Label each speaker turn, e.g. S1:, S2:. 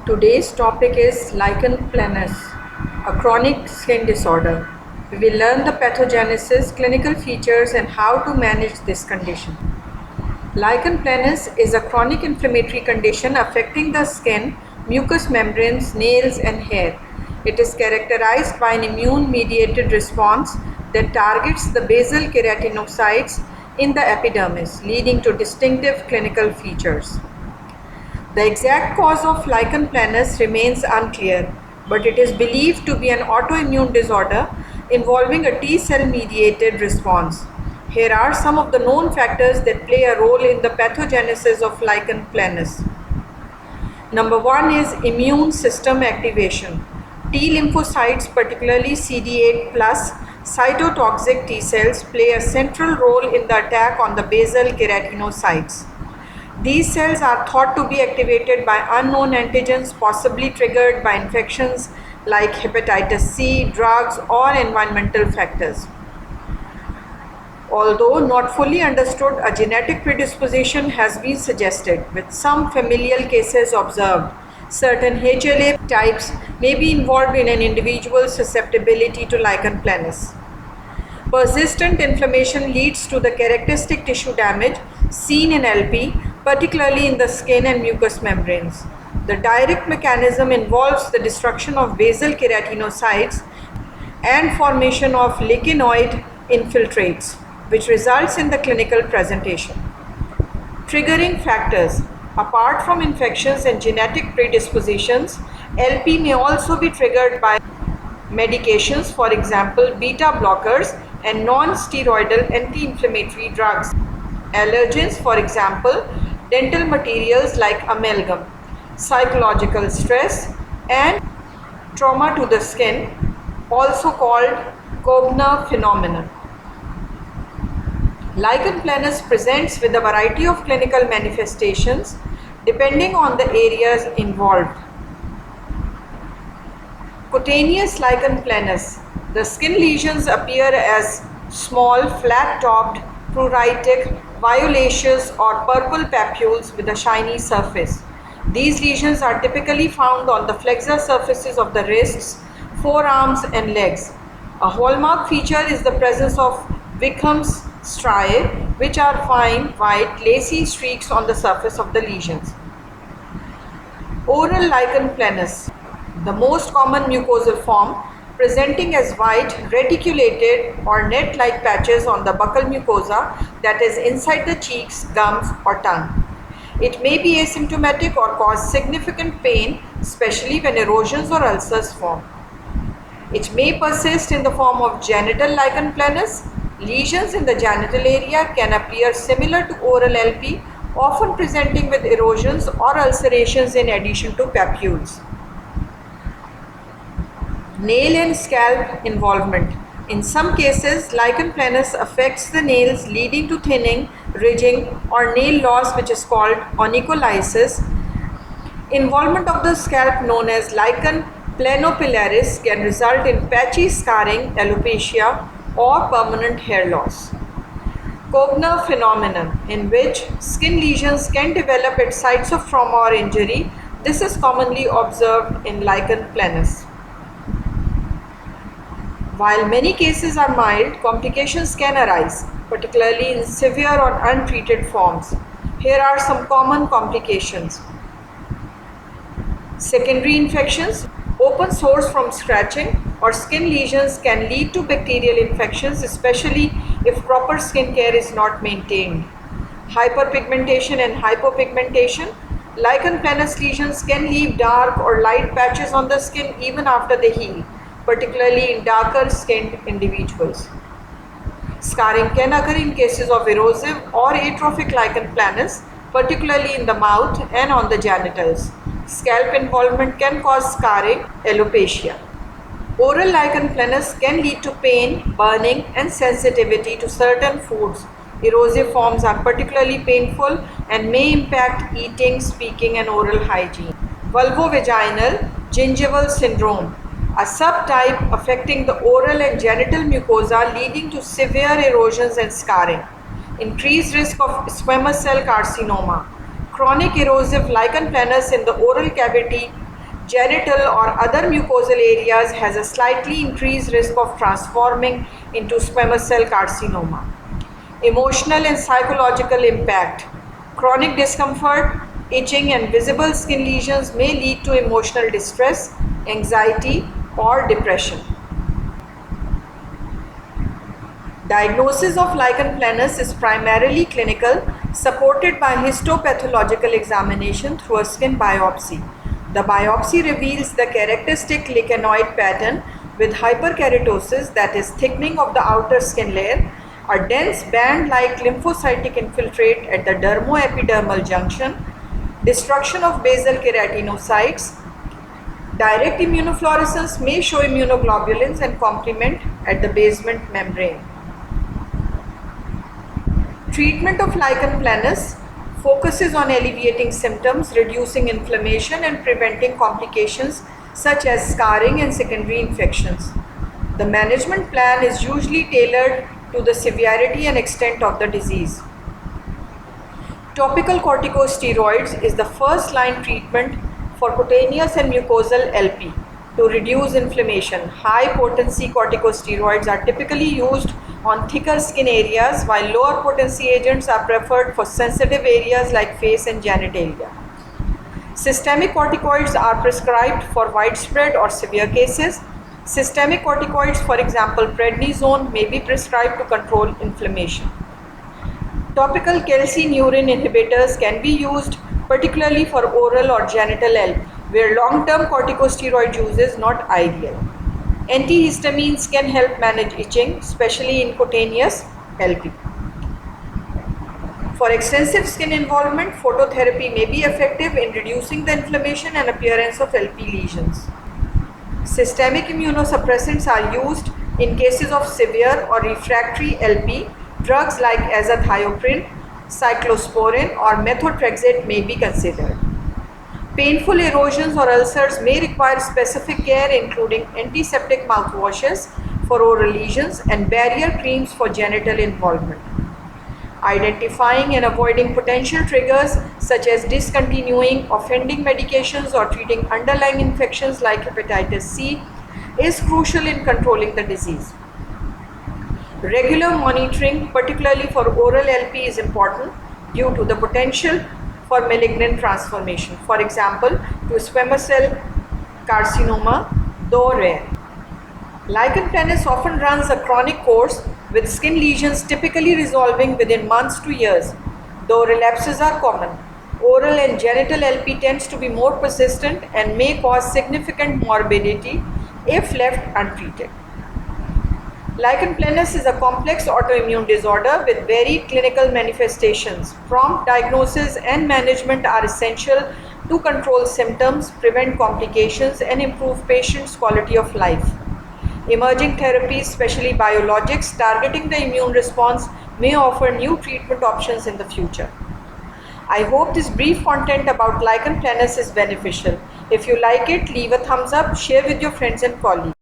S1: Today's topic is Lichen Planus, a chronic skin disorder. We will learn the pathogenesis, clinical features, and how to manage this condition. Lichen planus is a chronic inflammatory condition affecting the skin, mucous membranes, nails, and hair. It is characterized by an immune-mediated response that targets the basal keratinocytes in the epidermis, leading to distinctive clinical features. The exact cause of lichen planus remains unclear, but it is believed to be an autoimmune disorder involving a T-cell mediated response. Here are some of the known factors that play a role in the pathogenesis of lichen planus. Number 1 is immune system activation. T lymphocytes, particularly CD8 plus cytotoxic T cells, play a central role in the attack on the basal keratinocytes. These cells are thought to be activated by unknown antigens, possibly triggered by infections like hepatitis C, drugs, or environmental factors. Although not fully understood, a genetic predisposition has been suggested, with some familial cases observed. Certain HLA types may be involved in an individual's susceptibility to lichen planus. Persistent inflammation leads to the characteristic tissue damage seen in LP, particularly in the skin and mucous membranes. The direct mechanism involves the destruction of basal keratinocytes and formation of lichenoid infiltrates, which results in the clinical presentation. Triggering factors. Apart from infections and genetic predispositions, LP may also be triggered by medications, for example, beta blockers and non-steroidal anti-inflammatory drugs. Allergens, for example, dental materials like amalgam, psychological stress, and trauma to the skin, also called Koebner phenomenon. Lichen planus presents with a variety of clinical manifestations depending on the areas involved. Cutaneous lichen planus. The skin lesions appear as small, flat-topped, pruritic, violaceous or purple papules with a shiny surface. These lesions are typically found on the flexor surfaces of the wrists, forearms, and legs. A hallmark feature is the presence of Wickham's striae, which are fine, white, lacy streaks on the surface of the lesions. Oral lichen planus, the most common mucosal form, presenting as white, reticulated or net-like patches on the buccal mucosa, that is inside the cheeks, gums, or tongue. It may be asymptomatic or cause significant pain, especially when erosions or ulcers form. It may persist in the form of genital lichen planus. Lesions in the genital area can appear similar to oral LP, often presenting with erosions or ulcerations in addition to papules. Nail and scalp involvement. In some cases, lichen planus affects the nails, leading to thinning, ridging, or nail loss, which is called onycholysis. Involvement of the scalp, known as lichen planopilaris, can result in patchy scarring, alopecia, or permanent hair loss. Koebner phenomenon, in which skin lesions can develop at sites of trauma or injury. This is commonly observed in lichen planus. While many cases are mild, complications can arise, particularly in severe or untreated forms. Here are some common complications. Secondary infections. Open sores from scratching or skin lesions can lead to bacterial infections, especially if proper skin care is not maintained. Hyperpigmentation and hypopigmentation. Lichen planus lesions can leave dark or light patches on the skin even after they heal, particularly in darker skinned individuals. Scarring can occur in cases of erosive or atrophic lichen planus, particularly in the mouth and on the genitals. Scalp involvement can cause scarring, alopecia. Oral lichen planus can lead to pain, burning, and sensitivity to certain foods. Erosive forms are particularly painful and may impact eating, speaking, and oral hygiene. Vulvovaginal gingival syndrome, a subtype affecting the oral and genital mucosa, leading to severe erosions and scarring. Increased risk of squamous cell carcinoma. Chronic erosive lichen planus in the oral cavity genital or other mucosal areas has a slightly increased risk of transforming into squamous cell carcinoma. Emotional and psychological impact. Chronic discomfort, itching and visible skin lesions may lead to emotional distress, anxiety or depression. Diagnosis of lichen planus is primarily clinical, supported by histopathological examination through a skin biopsy. The biopsy reveals the characteristic lichenoid pattern with hyperkeratosis, that is thickening of the outer skin layer, a dense band-like lymphocytic infiltrate at the dermoepidermal junction, destruction of basal keratinocytes. Direct immunofluorescence may show immunoglobulins and complement at the basement membrane. Treatment of lichen planus focuses on alleviating symptoms, reducing inflammation and preventing complications such as scarring and secondary infections. The management plan is usually tailored to the severity and extent of the disease. Topical corticosteroids is the first line treatment for cutaneous and mucosal LP to reduce inflammation. High potency corticosteroids are typically used on thicker skin areas, while lower potency agents are preferred for sensitive areas like face and genitalia. Systemic corticoids are prescribed for widespread or severe cases. Systemic corticoids, for example prednisone, may be prescribed to control inflammation. Topical calcineurin inhibitors can be used particularly for oral or genital LP, where long-term corticosteroid use is not ideal. Antihistamines can help manage itching, especially in cutaneous LP. For extensive skin involvement, phototherapy may be effective in reducing the inflammation and appearance of LP lesions. Systemic immunosuppressants are used in cases of severe or refractory LP. Drugs like azathioprine, cyclosporin or methotrexate may be considered. Painful erosions or ulcers may require specific care, including antiseptic mouthwashes for oral lesions and barrier creams for genital involvement. Identifying and avoiding potential triggers such as discontinuing offending medications or treating underlying infections like hepatitis C is crucial in controlling the disease. Regular monitoring, particularly for oral LP, is important due to the potential for malignant transformation, for example, to squamous cell carcinoma, though rare. Lichen planus often runs a chronic course, with skin lesions typically resolving within months to years, though relapses are common. Oral and genital LP tends to be more persistent and may cause significant morbidity if left untreated. Lichen planus is a complex autoimmune disorder with varied clinical manifestations. Prompt diagnosis and management are essential to control symptoms, prevent complications, and improve patients' quality of life. Emerging therapies, especially biologics targeting the immune response, may offer new treatment options in the future. I hope this brief content about lichen planus is beneficial. If you like it, leave a thumbs up, share with your friends and colleagues.